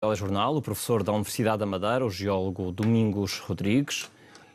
Telejornal, o professor da Universidade da Madeira, o geólogo Domingos Rodrigues,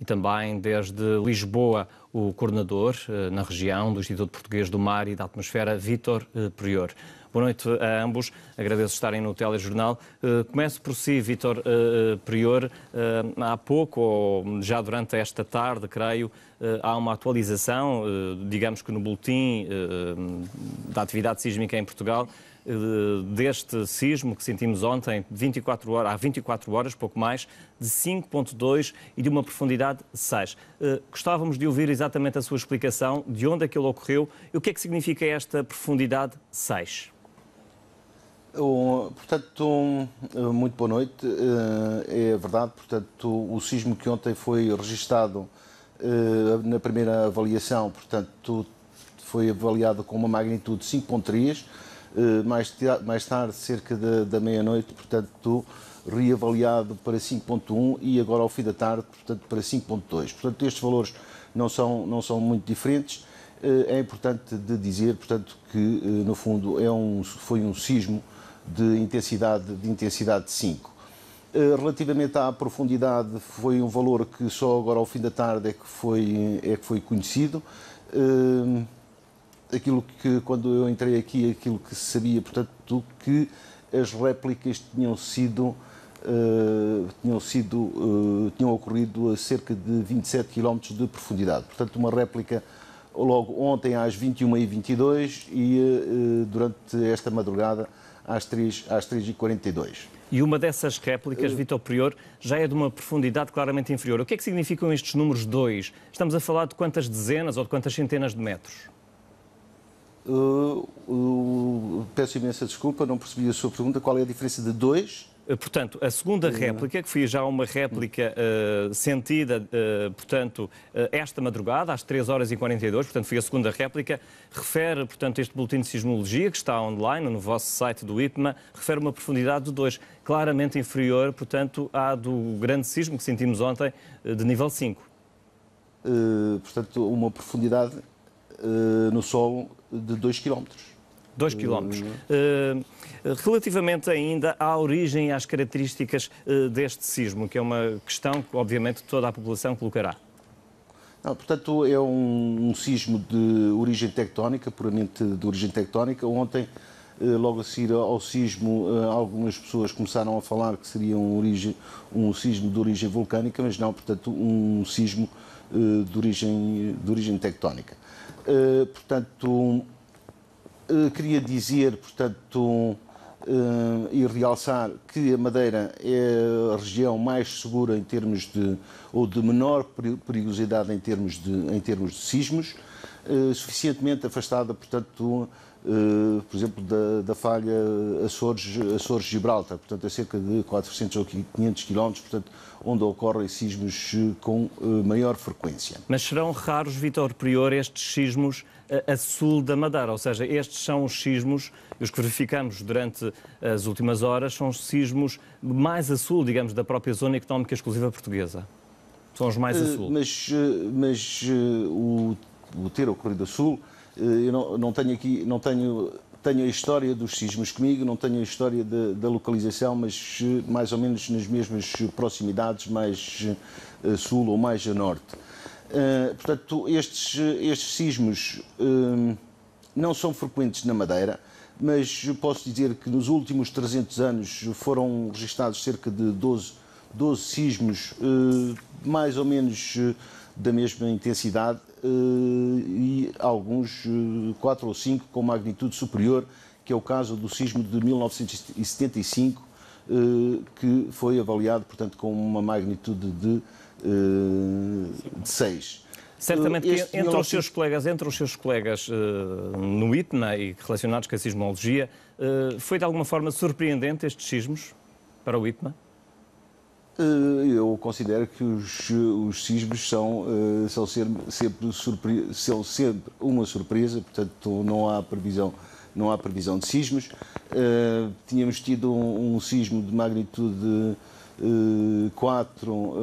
e também desde Lisboa, o coordenador na região do Instituto Português do Mar e da Atmosfera, Vítor Prior. Boa noite a ambos, agradeço estarem no Telejornal. Começo por si, Vítor Prior. Há pouco, ou já durante esta tarde, creio, há uma atualização, digamos que no boletim da atividade sísmica em Portugal, deste sismo que sentimos ontem, há 24 horas, pouco mais, de 5,2 e de uma profundidade de 6. Gostávamos de ouvir exatamente a sua explicação de onde é que ele ocorreu e o que é que significa esta profundidade 6. Portanto, muito boa noite. É verdade, portanto, o sismo que ontem foi registado na primeira avaliação, portanto, foi avaliado com uma magnitude 5,3. Mais tarde, cerca da meia-noite, portanto, reavaliado para 5,1 e agora ao fim da tarde, portanto, para 5,2. Portanto, estes valores não são muito diferentes. É importante de dizer, portanto, que no fundo foi um sismo de intensidade 5. Relativamente à profundidade, foi um valor que só agora ao fim da tarde é que foi conhecido. Aquilo que, quando eu entrei aqui, aquilo que se sabia, portanto, que as réplicas tinham ocorrido a cerca de 27 km de profundidade. Portanto, uma réplica logo ontem às 21h22 e durante esta madrugada às 3h42. E uma dessas réplicas, Vítor Prior, já é de uma profundidade claramente inferior. O que é que significam estes números 2? Estamos a falar de quantas dezenas ou de quantas centenas de metros? Peço imensa desculpa, não percebi a sua pergunta. Qual é a diferença de 2? Portanto, a segunda réplica, que foi já uma réplica sentida, portanto, esta madrugada, às 3h42, portanto, foi a segunda réplica, refere, portanto, este boletim de sismologia, que está online, no vosso site do IPMA, refere uma profundidade de 2, claramente inferior, portanto, à do grande sismo que sentimos ontem, de nível 5. Portanto, uma profundidade no solo de 2 km. 2 km. Relativamente ainda à origem e às características deste sismo, que é uma questão que, obviamente, toda a população colocará. Portanto, é um sismo de origem tectónica, puramente de origem tectónica. Ontem, logo a seguir ao sismo, algumas pessoas começaram a falar que seria um sismo de origem vulcânica, mas não, portanto, um sismo de origem tectónica. Portanto, queria dizer, portanto, e realçar que a Madeira é a região mais segura em termos ou de menor perigosidade em termos de sismos, suficientemente afastada, portanto, por exemplo, da falha Açores-Gibraltar, portanto, a cerca de 400 ou 500 km, portanto, onde ocorrem sismos com maior frequência. Mas serão raros, Vítor Prior, estes sismos a sul da Madeira, ou seja, estes são os sismos, os que verificamos durante as últimas horas, são os sismos mais a sul, digamos, da própria zona económica exclusiva portuguesa. São os mais a sul. Mas o ter ocorrido a sul, eu não tenho aqui, tenho a história dos sismos comigo, não tenho a história da localização, mas mais ou menos nas mesmas proximidades, mais a sul ou mais a norte. Portanto, estes sismos não são frequentes na Madeira, mas posso dizer que nos últimos 300 anos foram registados cerca de 12 sismos, mais ou menos da mesma intensidade, e alguns 4 ou 5 com magnitude superior, que é o caso do sismo de 1975, que foi avaliado, portanto, com uma magnitude de 6. Certamente que entre os seus colegas no IPMA e relacionados com a sismologia, foi de alguma forma surpreendente estes sismos para o IPMA? Eu considero que os sismos são sempre uma surpresa, portanto não há previsão de sismos. Tínhamos tido um sismo de magnitude 4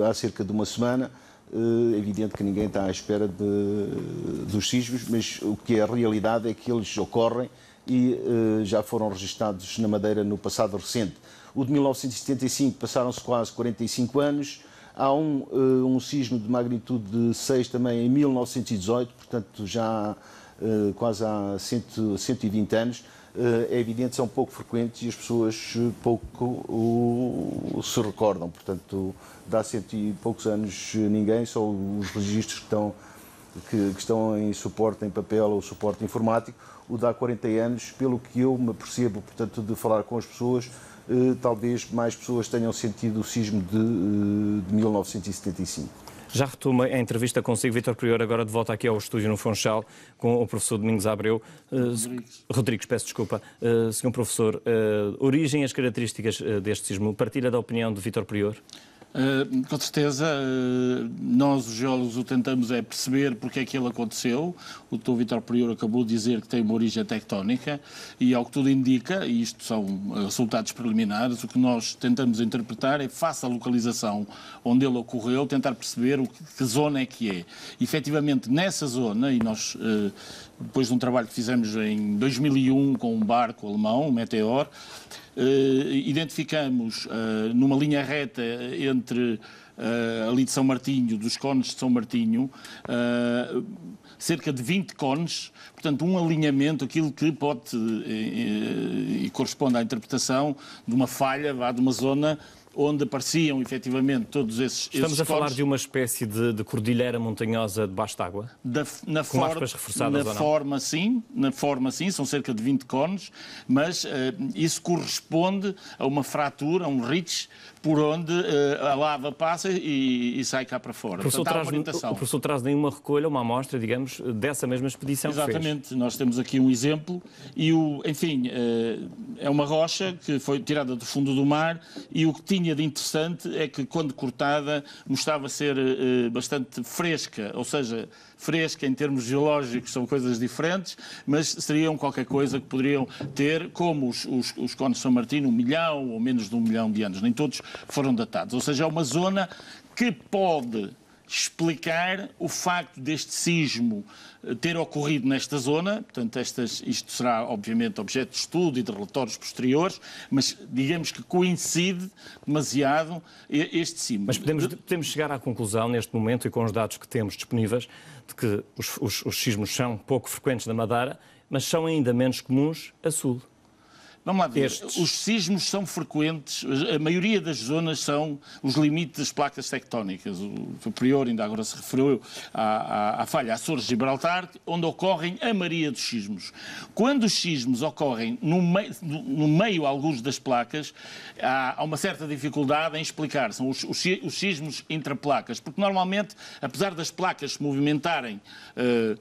há cerca de uma semana. É evidente que ninguém está à espera dos sismos, mas o que é a realidade é que eles ocorrem e já foram registados na Madeira no passado recente. O de 1975 passaram-se quase 45 anos. Há um sismo de magnitude de 6 também em 1918, portanto já quase há 120 anos. É evidente, são pouco frequentes e as pessoas pouco se recordam. Portanto, dá 100 e poucos anos ninguém, só os registros que estão em suporte em papel ou suporte informático. O de há 40 anos, pelo que eu me percebo, portanto, de falar com as pessoas, talvez mais pessoas tenham sentido o sismo de 1975. Já retomo a entrevista consigo, Vítor Prior, agora de volta aqui ao estúdio no Funchal, com o professor Domingos Abreu. Rodrigues, peço desculpa. Senhor professor, origem e as características deste sismo, partilha da opinião de Vítor Prior? Com certeza, nós os geólogos o tentamos perceber porque é que ele aconteceu. O Dr. Vítor Prior acabou de dizer que tem uma origem tectónica e, ao que tudo indica, e isto são resultados preliminares, o que nós tentamos interpretar é, face à localização onde ele ocorreu, tentar perceber que zona é que é. E, efetivamente, nessa zona, e nós, depois de um trabalho que fizemos em 2001 com um barco alemão, o Meteor, identificamos numa linha reta entre ali de São Martinho, dos cones de São Martinho, cerca de 20 cones, portanto um alinhamento, aquilo que pode e corresponde à interpretação de uma falha, de uma zona onde apareciam efetivamente todos esses cones. Estamos a falar de uma espécie de cordilheira montanhosa debaixo d'água? Com aspas reforçadas ou não? Na forma sim, são cerca de 20 cones, mas isso corresponde a uma fratura, a um ridge, por onde a lava passa e sai cá para fora. O professor traz nenhuma recolha, uma amostra, digamos, dessa mesma expedição. Exatamente, que fez. Nós temos aqui um exemplo e, enfim, é uma rocha que foi tirada do fundo do mar e o que tinha de interessante é que, quando cortada, mostrava ser bastante fresca, ou seja, fresca em termos geológicos são coisas diferentes, mas seriam qualquer coisa que poderiam ter, como os cones de São Martinho, 1 milhão ou menos de 1 milhão de anos. Nem todos foram datados. Ou seja, é uma zona que pode explicar o facto deste sismo ter ocorrido nesta zona. Portanto, isto será, obviamente, objeto de estudo e de relatórios posteriores, mas digamos que coincide demasiado este sismo. Mas podemos chegar à conclusão, neste momento, e com os dados que temos disponíveis, de que os sismos são pouco frequentes na Madeira, mas são ainda menos comuns a sul. Vamos lá ver. Os sismos são frequentes, a maioria das zonas são os limites das placas tectónicas. O Prior ainda agora se referiu à falha Açores de Gibraltar, onde ocorrem a maioria dos sismos. Quando os sismos ocorrem no meio alguns das placas, há uma certa dificuldade em explicar. São os sismos intraplacas, porque normalmente, apesar das placas se movimentarem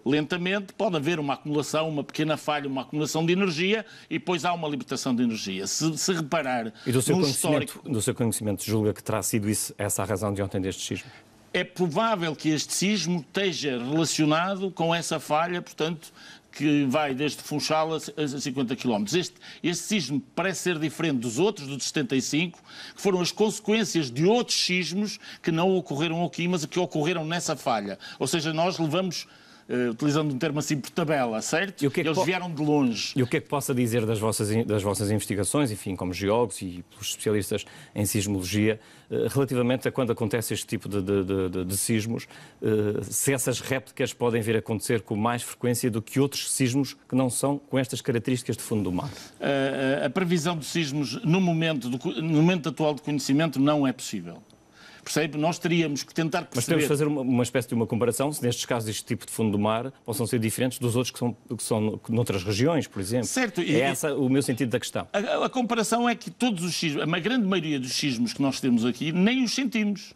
lentamente, pode haver uma acumulação, uma pequena falha, uma acumulação de energia e depois há uma libertação de energia. Se reparar no histórico... Do seu conhecimento, julga que terá sido essa a razão de ontem deste sismo? É provável que este sismo esteja relacionado com essa falha, portanto, que vai desde Funchal a 50 km. Este sismo parece ser diferente dos outros, do de 75, que foram as consequências de outros sismos que não ocorreram aqui, mas que ocorreram nessa falha. Ou seja, nós levamos... utilizando um termo assim por tabela, certo? Eles vieram de longe. E o que é que possa dizer das vossas investigações, enfim, como geólogos e pelos especialistas em sismologia, relativamente a quando acontece este tipo de sismos, se essas réplicas podem vir a acontecer com mais frequência do que outros sismos que não são com estas características de fundo do mar? A previsão de sismos no momento atual de conhecimento não é possível. Percebe? Nós teríamos que tentar perceber... Mas podemos fazer uma espécie de uma comparação, se nestes casos este tipo de fundo do mar possam ser diferentes dos outros que são noutras regiões, por exemplo. Certo. É esse o meu sentido da questão. A comparação é que todos os sismos, a grande maioria dos sismos que nós temos aqui, nem os sentimos.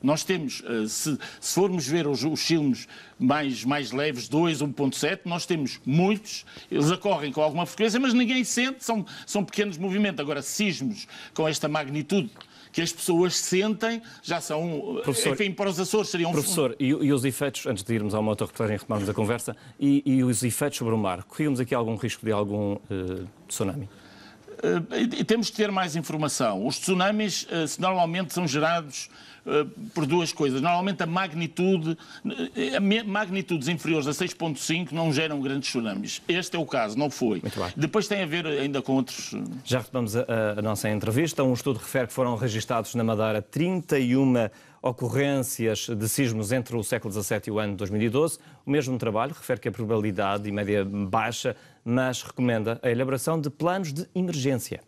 Nós temos, se formos ver os sismos mais leves, 2, 1.7, nós temos muitos, eles ocorrem com alguma frequência, mas ninguém sente, são pequenos movimentos. Agora, sismos com esta magnitude que as pessoas sentem, já são, enfim, para os Açores seriam... Professor, e os efeitos, antes de irmos a uma outra reportagem e retomarmos a conversa, e os efeitos sobre o mar, corríamos aqui algum risco de algum tsunami? Temos que ter mais informação. Os tsunamis normalmente são gerados por duas coisas. Normalmente magnitudes inferiores a 6.5 não geram grandes tsunamis. Este é o caso, não foi. Depois tem a ver ainda com outros... Já retomamos a nossa entrevista. Um estudo refere que foram registados na Madeira 31 ocorrências de sismos entre o século XVII e o ano 2012. O mesmo trabalho refere que a probabilidade de média baixa, mas recomenda a elaboração de planos de emergência.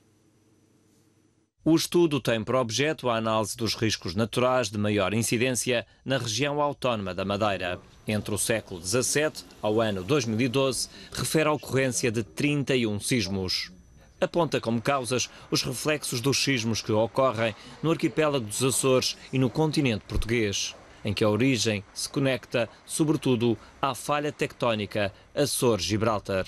O estudo tem por objeto a análise dos riscos naturais de maior incidência na região autónoma da Madeira. Entre o século XVII ao ano 2012, refere a ocorrência de 31 sismos. Aponta como causas os reflexos dos sismos que ocorrem no arquipélago dos Açores e no continente português, em que a origem se conecta, sobretudo, à falha tectónica Açores-Gibraltar.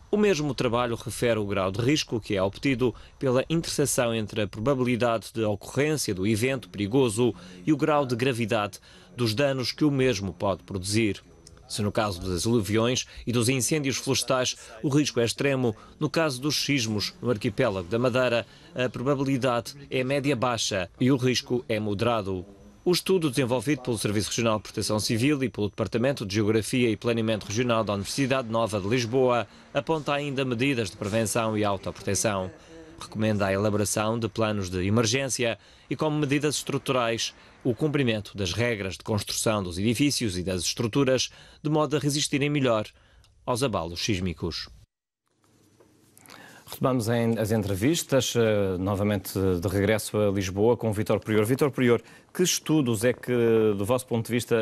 O mesmo trabalho refere o grau de risco que é obtido pela interseção entre a probabilidade de ocorrência do evento perigoso e o grau de gravidade dos danos que o mesmo pode produzir. Se no caso das aluviões e dos incêndios florestais o risco é extremo, no caso dos sismos no arquipélago da Madeira, a probabilidade é média-baixa e o risco é moderado. O estudo, desenvolvido pelo Serviço Regional de Proteção Civil e pelo Departamento de Geografia e Planeamento Regional da Universidade Nova de Lisboa, aponta ainda medidas de prevenção e autoproteção. Recomenda a elaboração de planos de emergência e, como medidas estruturais, o cumprimento das regras de construção dos edifícios e das estruturas, de modo a resistirem melhor aos abalos sísmicos. Retomamos as entrevistas, novamente de regresso a Lisboa, com o Vítor Prior. Vítor Prior, que estudos é que, do vosso ponto de vista,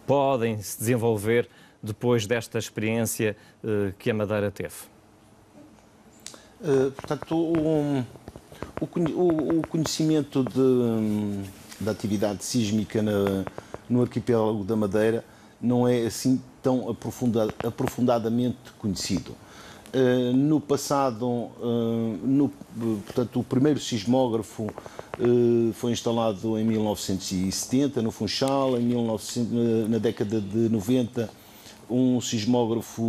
podem se desenvolver depois desta experiência que a Madeira teve? Portanto, o conhecimento da atividade sísmica no arquipélago da Madeira não é assim tão aprofundadamente conhecido. No passado, portanto, o primeiro sismógrafo foi instalado em 1970 no Funchal, na década de 90 um sismógrafo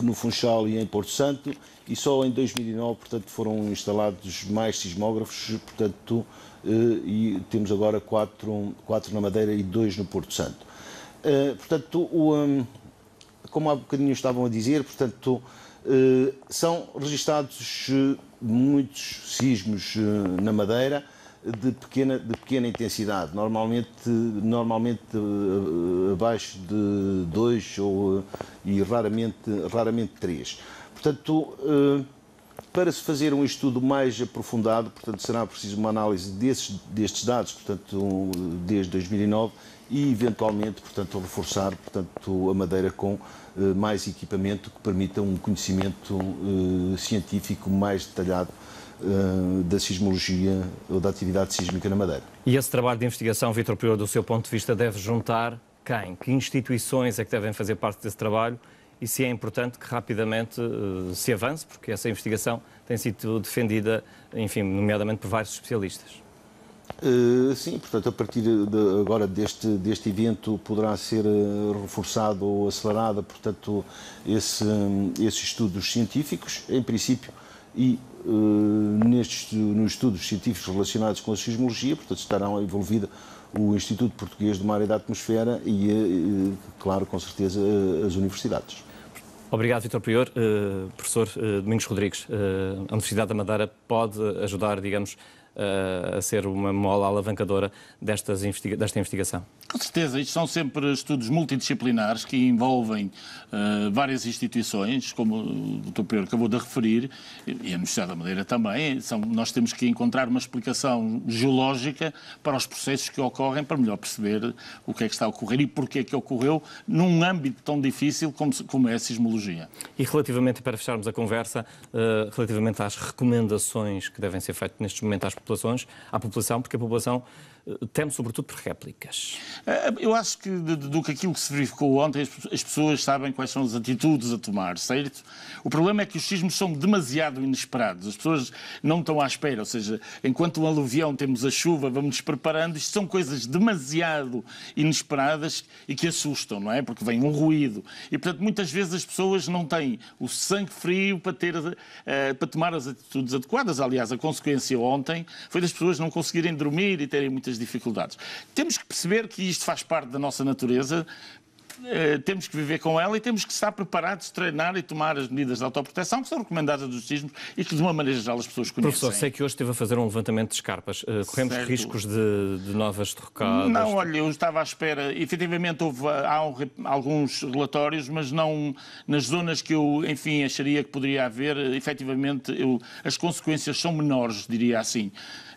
no Funchal e em Porto Santo, e só em 2009, portanto, foram instalados mais sismógrafos, portanto, e temos agora 4 na Madeira e 2 no Porto Santo. Portanto, como há bocadinho estavam a dizer, portanto, são registados muitos sismos na Madeira de pequena intensidade, normalmente abaixo de 2 e raramente 3. Portanto, para se fazer um estudo mais aprofundado, portanto, será preciso uma análise destes dados, portanto, desde 2009, e eventualmente, portanto, reforçar, portanto, a Madeira com mais equipamento que permita um conhecimento científico mais detalhado da sismologia ou da atividade sísmica na Madeira. E esse trabalho de investigação, Vítor Prior, do seu ponto de vista, deve juntar quem? Que instituições é que devem fazer parte desse trabalho? E se é importante que rapidamente se avance, porque essa investigação tem sido defendida, enfim, nomeadamente por vários especialistas. Sim, portanto, a partir agora deste evento poderá ser reforçado ou acelerado, portanto, esses estudos científicos, em princípio, e nos estudos científicos relacionados com a sismologia, portanto, estarão envolvidos o Instituto Português do Mar e da Atmosfera e, claro, com certeza, as universidades. Obrigado, Vítor Prior. Professor Domingos Rodrigues, a Universidade da Madeira pode ajudar, digamos, a ser uma mola alavancadora desta investigação? Com certeza, isto são sempre estudos multidisciplinares que envolvem várias instituições, como o Dr. Prior acabou de referir, e a Universidade da Madeira também. Nós temos que encontrar uma explicação geológica para os processos que ocorrem, para melhor perceber o que é que está a ocorrer e porquê é que ocorreu num âmbito tão difícil como é a sismologia. E relativamente, para fecharmos a conversa, relativamente às recomendações que devem ser feitas neste momento à população, porque a população teme sobretudo por réplicas. Eu acho que aquilo que se verificou ontem, as pessoas sabem quais são as atitudes a tomar, certo? O problema é que os sismos são demasiado inesperados, as pessoas não estão à espera, ou seja, enquanto um aluvião temos a chuva, vamos nos preparando, isto são coisas demasiado inesperadas e que assustam, não é? Porque vem um ruído. E, portanto, muitas vezes as pessoas não têm o sangue frio para tomar as atitudes adequadas. Aliás, a consequência ontem foi das pessoas não conseguirem dormir e terem muitas estas dificuldades. Temos que perceber que isto faz parte da nossa natureza, temos que viver com ela e temos que estar preparados, treinar e tomar as medidas de autoproteção que são recomendadas dos sismos e que de uma maneira geral as pessoas conhecem. Professor, sei que hoje esteve a fazer um levantamento de escarpas. Corremos riscos de novas derrocadas? Não, olha, eu estava à espera. Efetivamente há alguns relatórios, mas não nas zonas que eu, enfim, acharia que poderia haver. Efetivamente, as consequências são menores, diria assim.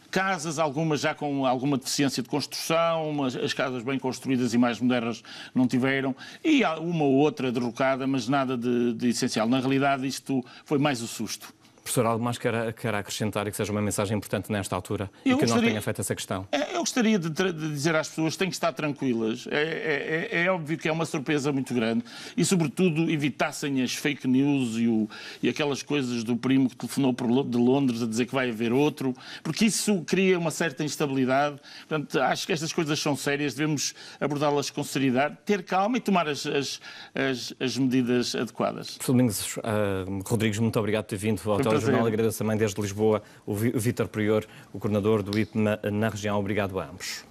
Casas, algumas já com alguma deficiência de construção, as casas bem construídas e mais modernas não tiveram, e há uma ou outra derrocada, mas nada de essencial. Na realidade, isto foi mais o susto. Professor, algo mais quer acrescentar e que seja uma mensagem importante nesta altura e que não tenha feito essa questão? Eu gostaria de dizer às pessoas que têm que estar tranquilas. É óbvio que é uma surpresa muito grande e, sobretudo, evitassem as fake news e aquelas coisas do primo que telefonou de Londres a dizer que vai haver outro, porque isso cria uma certa instabilidade. Portanto, acho que estas coisas são sérias, devemos abordá-las com seriedade, ter calma e tomar as medidas adequadas. Professor Domingos Rodrigues, muito obrigado por ter vindo ao Jornal. Agradeço também desde Lisboa o Vítor Prior, o coordenador do IPMA na região. Obrigado a ambos.